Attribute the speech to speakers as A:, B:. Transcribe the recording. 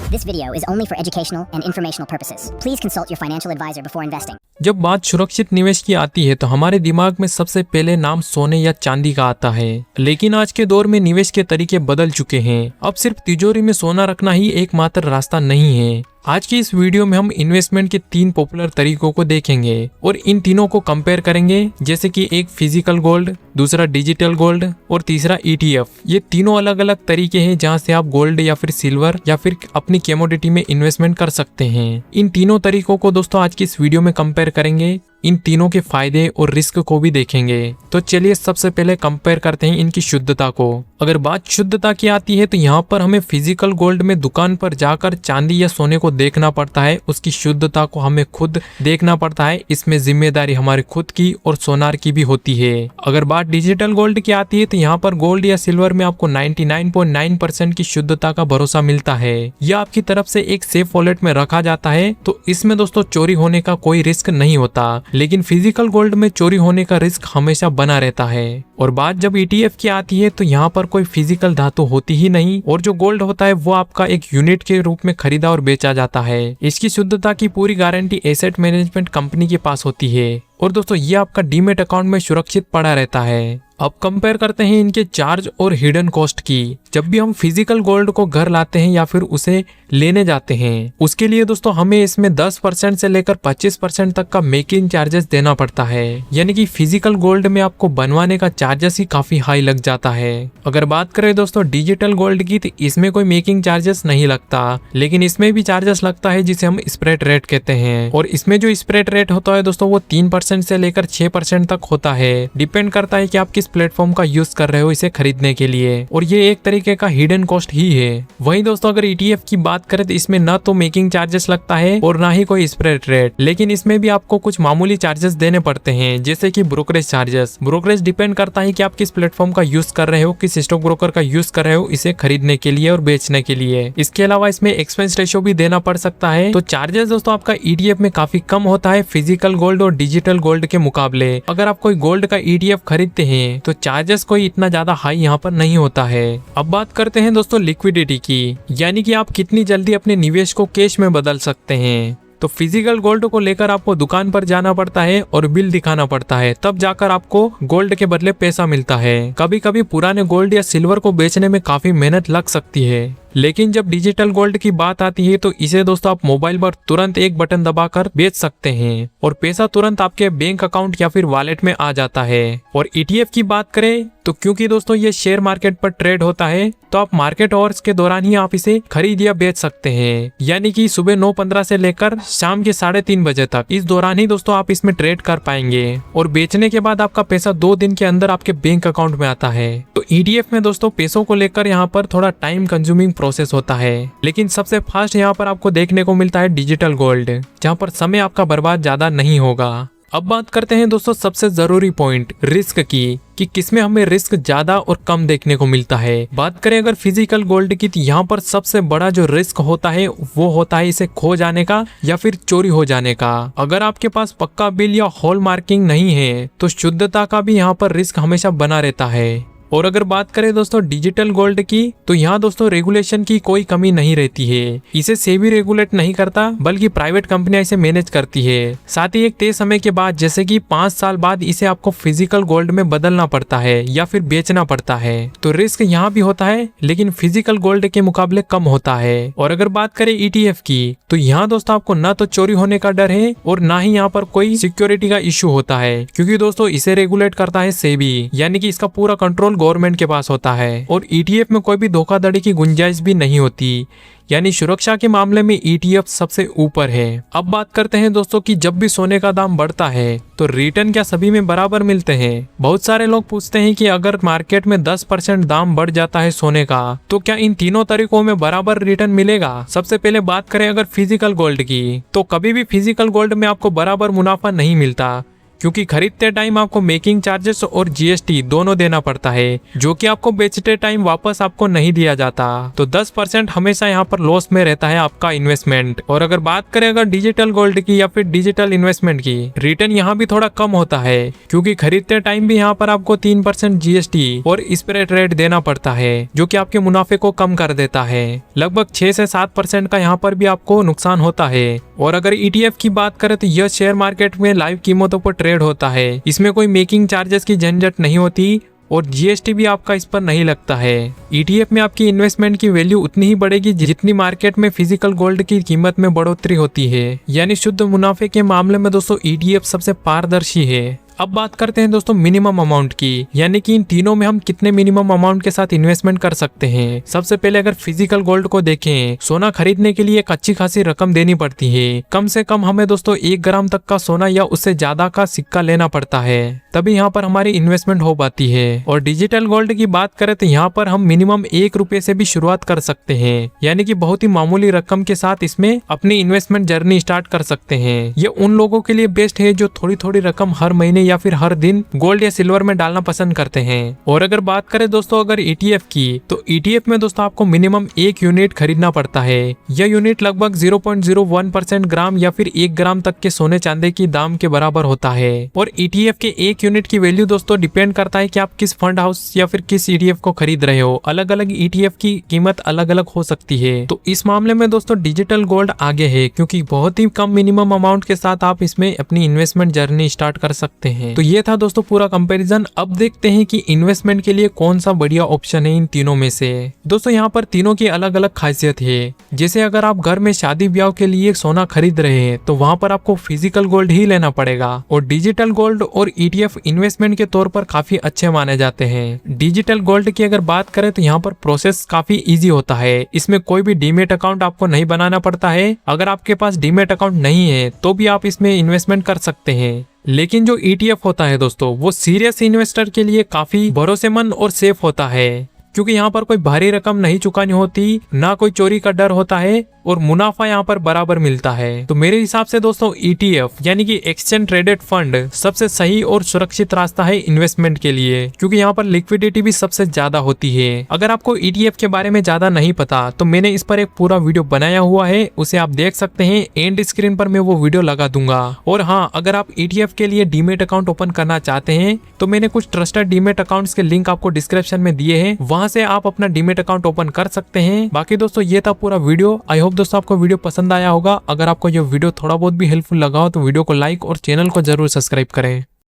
A: This video is only for educational and informational purposes. Please consult your financial advisor before investing.
B: जब बात सुरक्षित निवेश की आती है तो हमारे दिमाग में सबसे पहले नाम सोने या चांदी का आता है। लेकिन आज के दौर में निवेश के तरीके बदल चुके हैं। अब सिर्फ तिजोरी में सोना रखना ही एकमात्र रास्ता नहीं है। आज की इस वीडियो में हम इन्वेस्टमेंट के 3 पॉपुलर तरीकों को देखेंगे और इन तीनों को कंपेयर करेंगे, जैसे कि एक फिजिकल गोल्ड, दूसरा डिजिटल गोल्ड और तीसरा ETF। ये तीनों अलग अलग तरीके हैं जहां से आप गोल्ड या फिर सिल्वर या फिर अपनी कमोडिटी में इन्वेस्टमेंट कर सकते हैं। इन तीनों तरीकों को दोस्तों आज की इस वीडियो में कंपेयर करेंगे। इन तीनों के फायदे और रिस्क को भी देखेंगे। तो चलिए सबसे पहले कंपेयर करते हैं इनकी शुद्धता को। अगर बात शुद्धता की आती है तो यहाँ पर हमें फिजिकल गोल्ड में दुकान पर जाकर चांदी या सोने को देखना पड़ता है, उसकी शुद्धता को हमें खुद देखना पड़ता है। इसमें जिम्मेदारी हमारी खुद की और सोनार की भी होती है। अगर बात डिजिटल गोल्ड की आती है तो यहाँ पर गोल्ड या सिल्वर में आपको 99.9% की शुद्धता का भरोसा मिलता है। यह आपकी तरफ से एक सेफ वॉलेट में रखा जाता है, तो इसमें दोस्तों चोरी होने का कोई रिस्क नहीं होता। लेकिन फिजिकल गोल्ड में चोरी होने का रिस्क हमेशा बना रहता है। और बात जब ETF की आती है तो यहाँ पर कोई फिजिकल धातु होती ही नहीं और जो गोल्ड होता है वो आपका एक यूनिट के रूप में खरीदा और बेचा जाता है। इसकी शुद्धता की पूरी गारंटी एसेट मैनेजमेंट कंपनी के पास होती है और दोस्तों ये आपका डीमेट अकाउंट में सुरक्षित पड़ा रहता है। अब कंपेयर करते हैं इनके चार्ज और हिडन कॉस्ट की। जब भी हम फिजिकल गोल्ड को घर लाते हैं या फिर उसे लेने जाते हैं, उसके लिए दोस्तों हमें इसमें 10% से लेकर 25% तक का मेकिंग चार्जेस देना पड़ता है। यानी कि फिजिकल गोल्ड में आपको बनवाने का चार्जेस ही काफी हाई लग जाता है। अगर बात करें दोस्तों डिजिटल गोल्ड की तो इसमें कोई मेकिंग चार्जेस नहीं लगता, लेकिन इसमें भी चार्जेस लगता है जिसे हम स्प्रेड रेट कहते हैं। और इसमें जो स्प्रेड रेट होता है दोस्तों वो 3% से लेकर 6% तक होता है। डिपेंड करता है कि आप किस प्लेटफॉर्म का यूज कर रहे हो इसे खरीदने के लिए, और ये एक तरीके का हिडन कॉस्ट ही है। वहीं दोस्तों अगर ETF की बात करें तो इसमें ना तो मेकिंग चार्जेस लगता है और ना ही कोई स्प्रेड रेट, लेकिन इसमें भी आपको कुछ मामूली चार्जेस देने पड़ते हैं, जैसे कि ब्रोकरेज चार्जेस। ब्रोकरेज डिपेंड करता है कि आप किस प्लेटफॉर्म का यूज कर रहे हो, किस स्टॉक ब्रोकर का यूज कर रहे हो इसे खरीदने के लिए और बेचने के लिए। इसके अलावा इसमें एक्सपेंस रेशियो भी देना पड़ सकता है। तो चार्जेस दोस्तों आपका ETF में काफी कम होता है फिजिकल गोल्ड और डिजिटल गोल्ड के मुकाबले। अगर आप कोई गोल्ड का ETF खरीदते हैं तो चार्जेस कोई इतना ज्यादा हाई यहाँ पर नहीं होता है। अब बात करते हैं दोस्तों लिक्विडिटी की, यानी कि आप कितनी जल्दी अपने निवेश को कैश में बदल सकते हैं। तो फिजिकल गोल्ड को लेकर आपको दुकान पर जाना पड़ता है और बिल दिखाना पड़ता है, तब जाकर आपको गोल्ड के बदले पैसा मिलता है। कभी कभी पुराने गोल्ड या सिल्वर को बेचने में काफी मेहनत लग सकती है, लेकिन जब डिजिटल गोल्ड की बात आती है तो इसे दोस्तों आप मोबाइल पर तुरंत एक बटन दबाकर बेच सकते हैं और पैसा तुरंत आपके बैंक अकाउंट या फिर वॉलेट में आ जाता है। और ETF की बात करें तो क्योंकि दोस्तों ये शेयर मार्केट पर ट्रेड होता है, तो आप मार्केट आवर्स के दौरान ही आप इसे खरीद या बेच सकते हैं। यानी कि सुबह 9:15 से लेकर शाम के 3:30 बजे तक, इस दौरान ही दोस्तों आप इसमें ट्रेड कर पाएंगे और बेचने के बाद आपका पैसा 2 दिन के अंदर आपके बैंक अकाउंट में आता है। तो ETF में दोस्तों पैसों को लेकर यहाँ पर थोड़ा टाइम कंज्यूमिंग प्रोसेस होता है, लेकिन सबसे फास्ट यहाँ पर आपको देखने को मिलता है डिजिटल गोल्ड, जहाँ पर समय आपका बर्बाद ज्यादा नहीं होगा। अब बात करते हैं दोस्तों सबसे जरूरी पॉइंट रिस्क की, कि किसमें हमें रिस्क ज्यादा और कम देखने को मिलता है। बात करें अगर फिजिकल गोल्ड की तो यहाँ पर सबसे बड़ा जो रिस्क होता है वो होता है इसे खो जाने का या फिर चोरी हो जाने का। अगर आपके पास पक्का बिल या हॉल मार्किंग नहीं है तो शुद्धता का भी यहाँ पर रिस्क हमेशा बना रहता है। और अगर बात करें दोस्तों डिजिटल गोल्ड की तो यहाँ दोस्तों रेगुलेशन की कोई कमी नहीं रहती है। इसे सेबी रेगुलेट नहीं करता, बल्कि प्राइवेट कंपनियां इसे मैनेज करती है। साथ ही एक तय समय के बाद, जैसे कि 5 साल बाद, इसे आपको फिजिकल गोल्ड में बदलना पड़ता है या फिर बेचना पड़ता है। तो रिस्क यहाँ भी होता है, लेकिन फिजिकल गोल्ड के मुकाबले कम होता है। और अगर बात करें ETF की तो यहाँ दोस्तों आपको ना तो चोरी होने का डर है और ना ही यहाँ पर कोई सिक्योरिटी का इश्यू होता है, क्योंकि दोस्तों इसे रेगुलेट करता है सेबी, यानी कि इसका पूरा कंट्रोल गवर्नमेंट के पास होता है। और ETF में कोई भी धोखाधड़ी की गुंजाइश भी नहीं होती, यानी सुरक्षा के मामले में ETF सबसे ऊपर है। अब बात करते हैं दोस्तों कि जब भी सोने का दाम बढ़ता है तो रिटर्न क्या सभी में बराबर मिलते हैं। बहुत सारे लोग पूछते हैं कि अगर मार्केट में 10% दाम बढ़ जाता है सोने का तो क्या इन तीनों तरीकों में बराबर रिटर्न मिलेगा। सबसे पहले बात करें अगर फिजिकल गोल्ड की, तो कभी भी फिजिकल गोल्ड में आपको बराबर मुनाफा नहीं मिलता, क्योंकि खरीदते टाइम आपको मेकिंग चार्जेस और जीएसटी दोनों देना पड़ता है, जो कि आपको बेचते टाइम वापस आपको नहीं दिया जाता। तो 10% हमेशा यहाँ पर लॉस में रहता है आपका इन्वेस्टमेंट। और अगर बात करें अगर डिजिटल गोल्ड की या फिर डिजिटल इन्वेस्टमेंट की, रिटर्न यहाँ भी थोड़ा कम होता है, क्योंकि खरीदते टाइम भी यहाँ पर आपको 3% जीएसटी और स्प्रेड रेट देना पड़ता है, जो कि आपके मुनाफे को कम कर देता है। लगभग 6 से 7% का यहाँ पर भी आपको नुकसान होता है। और अगर ईटीएफ की बात करें तो यह शेयर मार्केट में लाइव कीमतों पर ट्रेड होता है। इसमें कोई मेकिंग चार्जेस की झंझट नहीं होती और जीएसटी भी आपका इस पर नहीं लगता है। ईटीएफ में आपकी इन्वेस्टमेंट की वैल्यू उतनी ही बढ़ेगी जितनी मार्केट में फिजिकल गोल्ड की कीमत में बढ़ोतरी होती है। यानी शुद्ध मुनाफे के मामले में दोस्तों ईटीएफ सबसे पारदर्शी है। अब बात करते हैं दोस्तों मिनिमम अमाउंट की, यानी कि इन तीनों में हम कितने मिनिमम अमाउंट के साथ इन्वेस्टमेंट कर सकते हैं। सबसे पहले अगर फिजिकल गोल्ड को देखें, सोना खरीदने के लिए एक अच्छी खासी रकम देनी पड़ती है। कम से कम हमें दोस्तों 1 ग्राम तक का सोना या उससे ज्यादा का सिक्का लेना पड़ता है, तभी यहाँ पर हमारी इन्वेस्टमेंट हो पाती है। और डिजिटल गोल्ड की बात करें तो यहाँ पर हम मिनिमम 1 रुपए से भी शुरुआत कर सकते हैं, यानी कि बहुत ही मामूली रकम के साथ इसमें अपनी इन्वेस्टमेंट जर्नी स्टार्ट कर सकते हैं। ये उन लोगों के लिए बेस्ट है जो थोड़ी थोड़ी रकम हर महीने या फिर हर दिन गोल्ड या सिल्वर में डालना पसंद करते हैं। और अगर बात करें दोस्तों अगर ईटीएफ की, तो ईटीएफ में दोस्तों आपको मिनिमम 1 यूनिट खरीदना पड़ता है। यह यूनिट लगभग 0.01% ग्राम या फिर 1 ग्राम तक के सोने चांदी की दाम के बराबर होता है। और ईटीएफ के 1 यूनिट की वैल्यू दोस्तों डिपेंड करता है कि आप किस फंड हाउस या फिर किस ईटीएफ को खरीद रहे हो। अलग अलग ईटीएफ की कीमत अलग अलग हो सकती है। तो इस मामले में दोस्तों डिजिटल गोल्ड आगे है, क्योंकि बहुत ही कम मिनिमम अमाउंट के साथ आप इसमें अपनी इन्वेस्टमेंट जर्नी स्टार्ट कर सकते हैं। तो ये था दोस्तों पूरा कंपैरिजन। अब देखते हैं कि इन्वेस्टमेंट के लिए कौन सा बढ़िया ऑप्शन है इन तीनों में से। दोस्तों यहाँ पर तीनों की अलग अलग खासियत है। जैसे अगर आप घर में शादी ब्याह के लिए सोना खरीद रहे हैं तो वहाँ पर आपको फिजिकल गोल्ड ही लेना पड़ेगा। और डिजिटल गोल्ड और ईटीएफ इन्वेस्टमेंट के तौर पर काफी अच्छे माने जाते हैं। डिजिटल गोल्ड की अगर बात करें तो यहाँ पर प्रोसेस काफी इजी होता है। इसमें कोई भी डीमेट अकाउंट आपको नहीं बनाना पड़ता है। अगर आपके पास डीमेट अकाउंट नहीं है तो भी आप इसमें इन्वेस्टमेंट कर सकते हैं। लेकिन जो ईटीएफ होता है दोस्तों, वो सीरियस इन्वेस्टर के लिए काफी भरोसेमंद और सेफ होता है, क्योंकि यहाँ पर कोई भारी रकम नहीं चुकानी होती, ना कोई चोरी का डर होता है और मुनाफा यहाँ पर बराबर मिलता है। तो मेरे हिसाब से दोस्तों ईटीएफ यानी कि एक्सचेंज ट्रेडेड फंड सबसे सही और सुरक्षित रास्ता है इन्वेस्टमेंट के लिए, क्योंकि यहाँ पर लिक्विडिटी भी सबसे ज्यादा होती है। अगर आपको ईटीएफ के बारे में ज्यादा नहीं पता तो मैंने इस पर एक पूरा वीडियो बनाया हुआ है, उसे आप देख सकते हैं। एंड स्क्रीन पर मैं वो वीडियो लगा दूंगा। और हाँ, अगर आप ईटीएफ के लिए डीमेट अकाउंट ओपन करना चाहते हैं तो मैंने कुछ ट्रस्टेड डीमेट अकाउंट्स के लिंक आपको डिस्क्रिप्शन में दिए हैं, वहां से आप अपना डीमेट अकाउंट ओपन कर सकते हैं। बाकी दोस्तों ये था पूरा वीडियो। आई होप दोस्तों आपको वीडियो पसंद आया होगा। अगर आपको ये वीडियो थोड़ा बहुत भी हेल्पफुल लगा हो तो वीडियो को लाइक और चैनल को जरूर सब्सक्राइब करें।